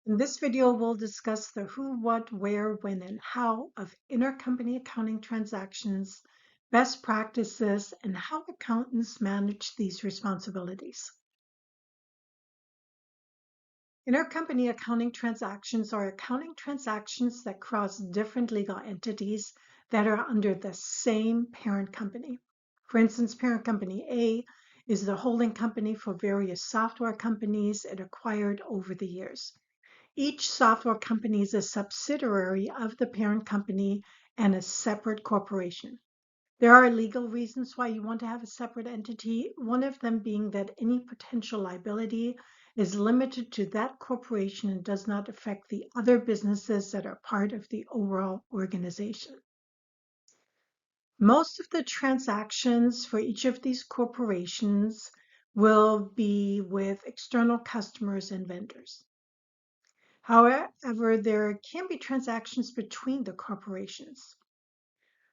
In this video, we'll discuss the who, what, where, when, and how of intercompany accounting transactions, best practices, and how accountants manage these responsibilities. Intercompany accounting transactions are accounting transactions that cross different legal entities that are under the same parent company. For instance, parent company A is the holding company for various software companies it acquired over the years. Each software company is a subsidiary of the parent company and a separate corporation. There are legal reasons why you want to have a separate entity, one of them being that any potential liability is limited to that corporation and does not affect the other businesses that are part of the overall organization. Most of the transactions for each of these corporations will be with external customers and vendors. However, there can be transactions between the corporations.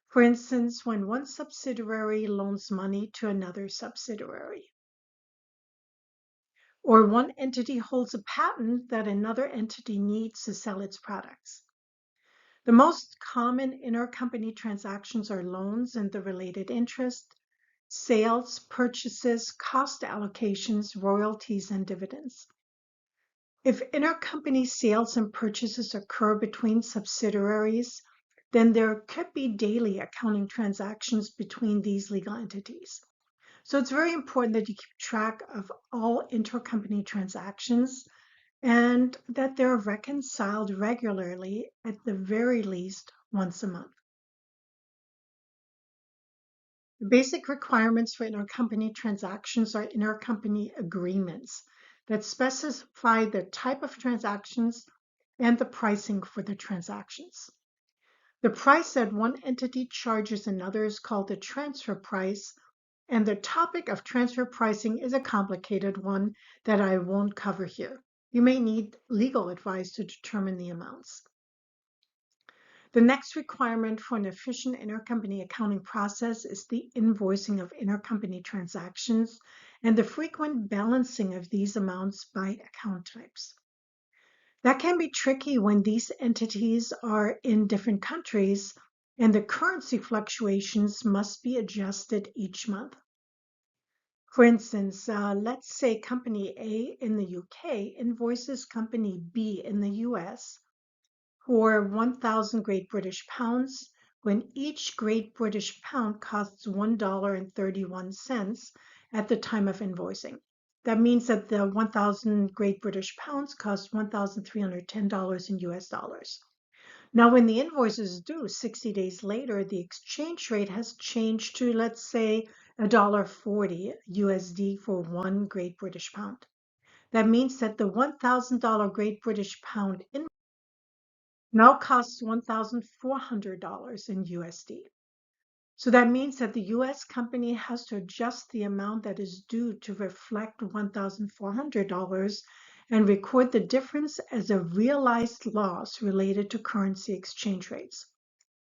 For instance, when one subsidiary loans money to another subsidiary, or one entity holds a patent that another entity needs to sell its products. The most common intercompany transactions are loans and the related interest, sales, purchases, cost allocations, royalties, and dividends. If intercompany sales and purchases occur between subsidiaries, then there could be daily accounting transactions between these legal entities. So it's very important that you keep track of all intercompany transactions and that they're reconciled regularly, at the very least once a month. The basic requirements for intercompany transactions are intercompany agreements that specify the type of transactions and the pricing for the transactions. The price that one entity charges another is called the transfer price, and the topic of transfer pricing is a complicated one that I won't cover here. You may need legal advice to determine the amounts. The next requirement for an efficient intercompany accounting process is the invoicing of intercompany transactions and the frequent balancing of these amounts by account types. That can be tricky when these entities are in different countries and the currency fluctuations must be adjusted each month. For instance, let's say company A in the UK invoices company B in the US for 1,000 Great British pounds when each Great British pound costs $1.31 at the time of invoicing. That means that the 1,000 Great British pounds cost $1,310 in US dollars. Now, when the invoice is due 60 days later, the exchange rate has changed to, let's say, $1.40 USD for 1 Great British pound. That means that the $1,000 Great British pound invoice now costs $1,400 in USD. So that means that the US company has to adjust the amount that is due to reflect $1,400 and record the difference as a realized loss related to currency exchange rates.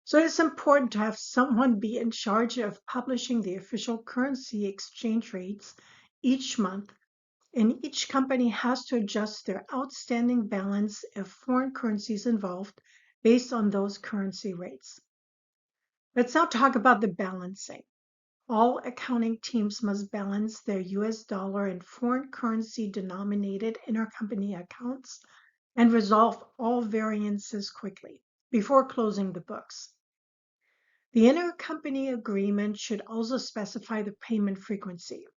So it's important to have someone be in charge of publishing the official currency exchange rates each month, and each company has to adjust their outstanding balance if foreign currencies involved based on those currency rates. Let's now talk about the balancing. All accounting teams must balance their US dollar and foreign currency denominated intercompany accounts and resolve all variances quickly before closing the books. The intercompany agreement should also specify the payment frequency.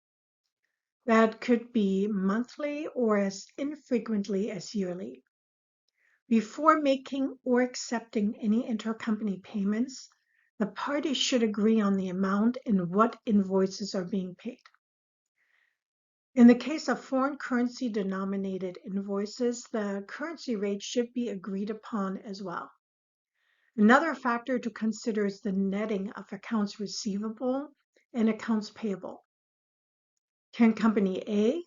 That could be monthly or as infrequently as yearly. Before making or accepting any intercompany payments, the parties should agree on the amount and what invoices are being paid. In the case of foreign currency denominated invoices, the currency rate should be agreed upon as well. Another factor to consider is the netting of accounts receivable and accounts payable. Can company A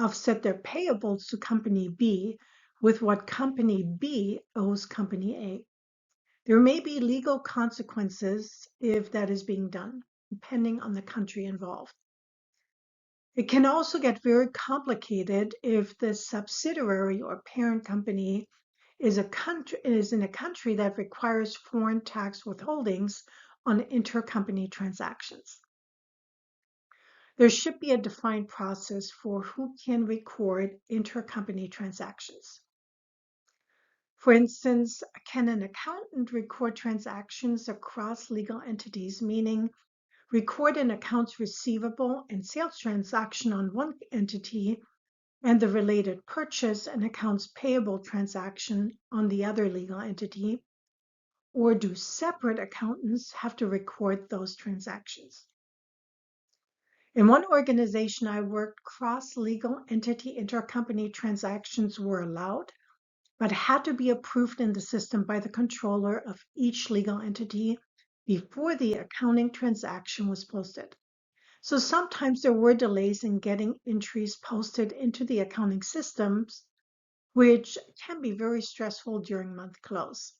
offset their payables to company B with what company B owes company A? There may be legal consequences if that is being done, depending on the country involved. It can also get very complicated if the subsidiary or parent company is in a country that requires foreign tax withholdings on intercompany transactions. There should be a defined process for who can record intercompany transactions. For instance, can an accountant record transactions across legal entities, meaning record an accounts receivable and sales transaction on one entity and the related purchase and accounts payable transaction on the other legal entity? Or do separate accountants have to record those transactions? In one organization I worked, cross-legal entity intercompany transactions were allowed, but had to be approved in the system by the controller of each legal entity before the accounting transaction was posted. So sometimes there were delays in getting entries posted into the accounting systems, which can be very stressful during month close.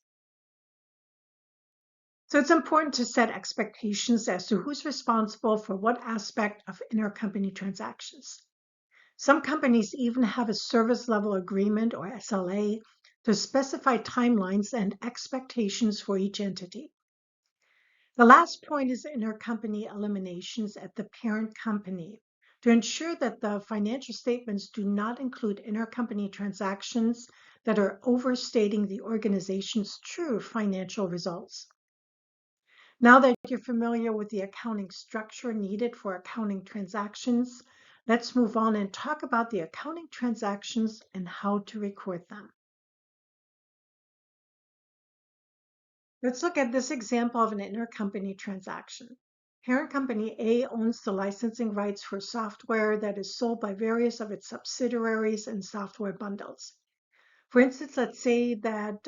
So it's important to set expectations as to who's responsible for what aspect of intercompany transactions. Some companies even have a service level agreement or SLA to specify timelines and expectations for each entity. The last point is intercompany eliminations at the parent company to ensure that the financial statements do not include intercompany transactions that are overstating the organization's true financial results. Now that you're familiar with the accounting structure needed for accounting transactions, let's move on and talk about the accounting transactions and how to record them. Let's look at this example of an intercompany transaction. Parent company A owns the licensing rights for software that is sold by various of its subsidiaries and software bundles. For instance, let's say that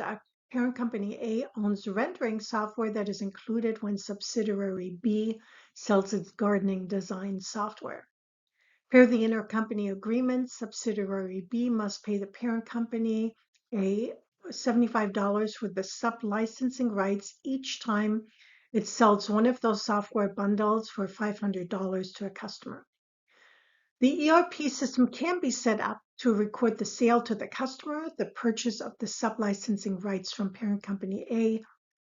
parent company A owns rendering software that is included when subsidiary B sells its gardening design software. Per the intercompany agreement, subsidiary B must pay the parent company A $75 for the sub-licensing rights each time it sells one of those software bundles for $500 to a customer. The ERP system can be set up to record the sale to the customer, the purchase of the sub-licensing rights from parent company A,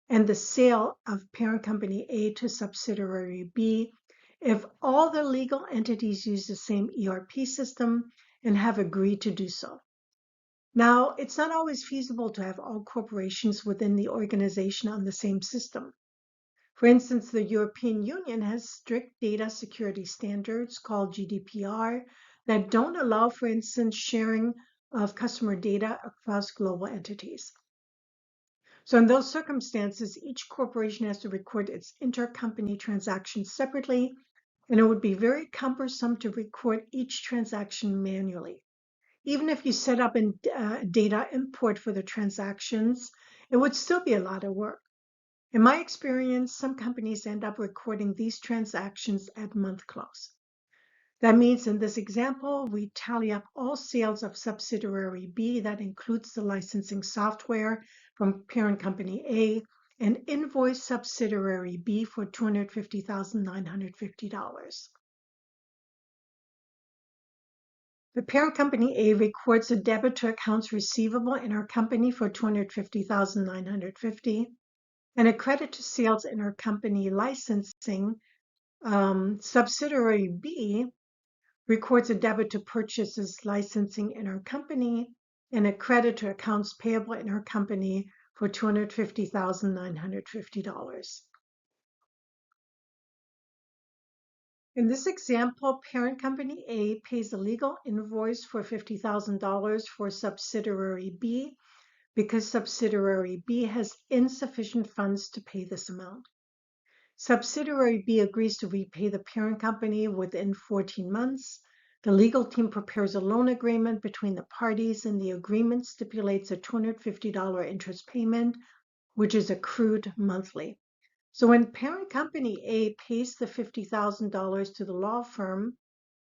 and the sale of parent company A to subsidiary B if all the legal entities use the same ERP system and have agreed to do so. Now, it's not always feasible to have all corporations within the organization on the same system. For instance, the European Union has strict data security standards called GDPR that don't allow, for instance, sharing of customer data across global entities. So in those circumstances, each corporation has to record its intercompany transactions separately, and it would be very cumbersome to record each transaction manually. Even if you set up a data import for the transactions, it would still be a lot of work. In my experience, some companies end up recording these transactions at month close. That means in this example, we tally up all sales of subsidiary B that includes the licensing software from parent company A and invoice subsidiary B for $250,950. The parent company A records a debit to accounts receivable in our company for $250,950 and a credit to sales intercompany licensing. Subsidiary B records a debit to purchases licensing intercompany and a credit to accounts payable intercompany for $250,950. In this example, parent company A pays a legal invoice for $50,000 for subsidiary B because subsidiary B has insufficient funds to pay this amount. Subsidiary B agrees to repay the parent company within 14 months. The legal team prepares a loan agreement between the parties, and the agreement stipulates a $250 interest payment, which is accrued monthly. So when parent company A pays the $50,000 to the law firm,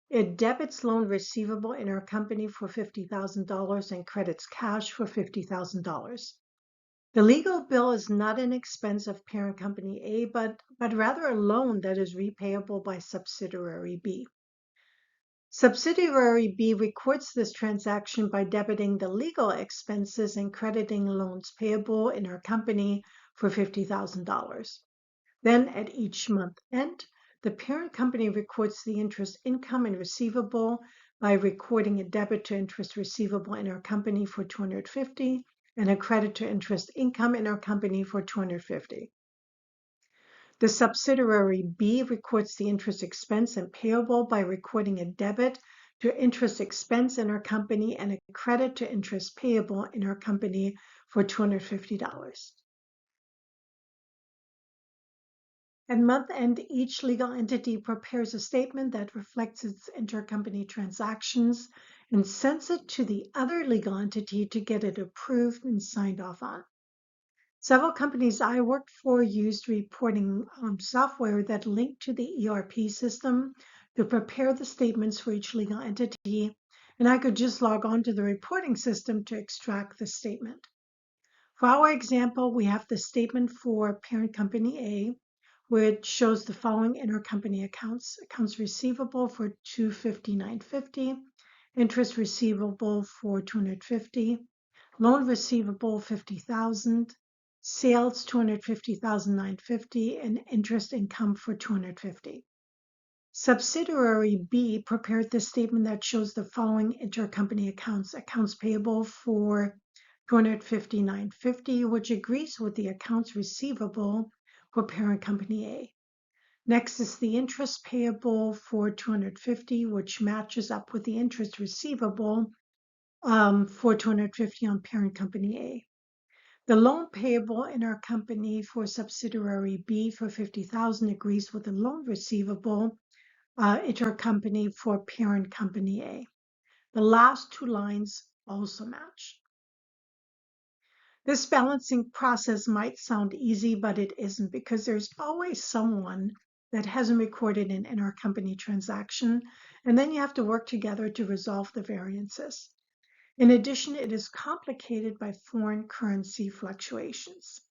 it debits loan receivable in our company for $50,000 and credits cash for $50,000. The legal bill is not an expense of parent company A, but rather a loan that is repayable by subsidiary B. Subsidiary B records this transaction by debiting the legal expenses and crediting loans payable in our company for $50,000. Then at each month end, the parent company records the interest income and receivable by recording a debit to interest receivable in our company for $250 and a credit to interest income in our company for $250. The subsidiary B records the interest expense and payable by recording a debit to interest expense in our company and a credit to interest payable in our company for $250. At month end, each legal entity prepares a statement that reflects its intercompany transactions and sends it to the other legal entity to get it approved and signed off on. Several companies I worked for used reporting software that linked to the ERP system to prepare the statements for each legal entity, and I could just log on to the reporting system to extract the statement. For our example, we have the statement for parent company A, which shows the following intercompany accounts: accounts receivable for $259.50, interest receivable for $250, loan receivable $50,000, sales $250,950, and interest income for $250. Subsidiary B prepared the statement that shows the following intercompany accounts: accounts payable for $259.50, which agrees with the accounts receivable for parent company A. Next is the interest payable for $250, which matches up with the interest receivable for $250 on parent company A. The loan payable in our company for subsidiary B for $50,000 agrees with the loan receivable intercompany for parent company A. The last two lines also match. This balancing process might sound easy, but it isn't, because there's always someone that hasn't recorded an intercompany transaction, and then you have to work together to resolve the variances. In addition, it is complicated by foreign currency fluctuations.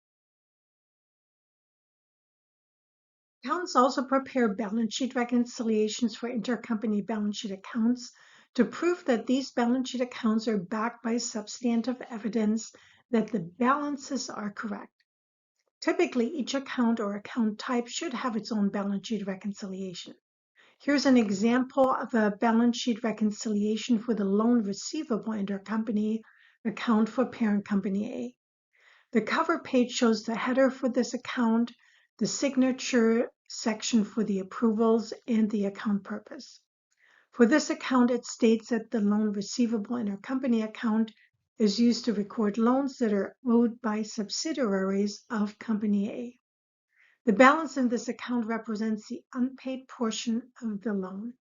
Accountants also prepare balance sheet reconciliations for intercompany balance sheet accounts to prove that these balance sheet accounts are backed by substantive evidence that the balances are correct. Typically, each account or account type should have its own balance sheet reconciliation. Here's an example of a balance sheet reconciliation for the loan receivable intercompany account for parent company A. The cover page shows the header for this account, the signature section for the approvals, and the account purpose. For this account, it states that the loan receivable intercompany account is used to record loans that are owed by subsidiaries of company A. The balance in this account represents the unpaid portion of the loan.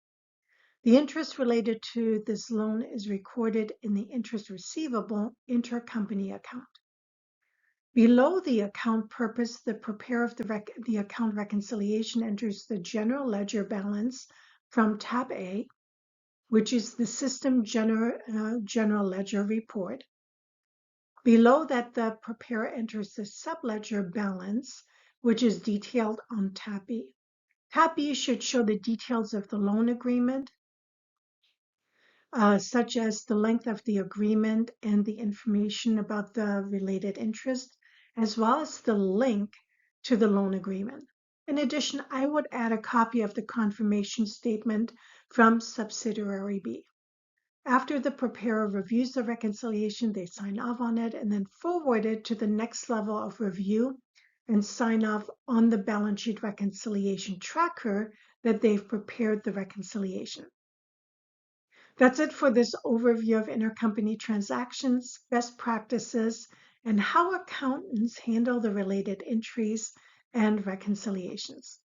The interest related to this loan is recorded in the interest receivable intercompany account. Below the account purpose, the preparer of the account reconciliation enters the general ledger balance from tab A, which is the system general ledger report. Below that, the preparer enters the subledger balance, which is detailed on tab B. Tab B should show the details of the loan agreement, such as the length of the agreement and the information about the related interest, as well as the link to the loan agreement. In addition, I would add a copy of the confirmation statement from subsidiary B. After the preparer reviews the reconciliation, they sign off on it and then forward it to the next level of review and sign off on the balance sheet reconciliation tracker that they've prepared the reconciliation. That's it for this overview of intercompany transactions, best practices, and how accountants handle the related entries and reconciliations.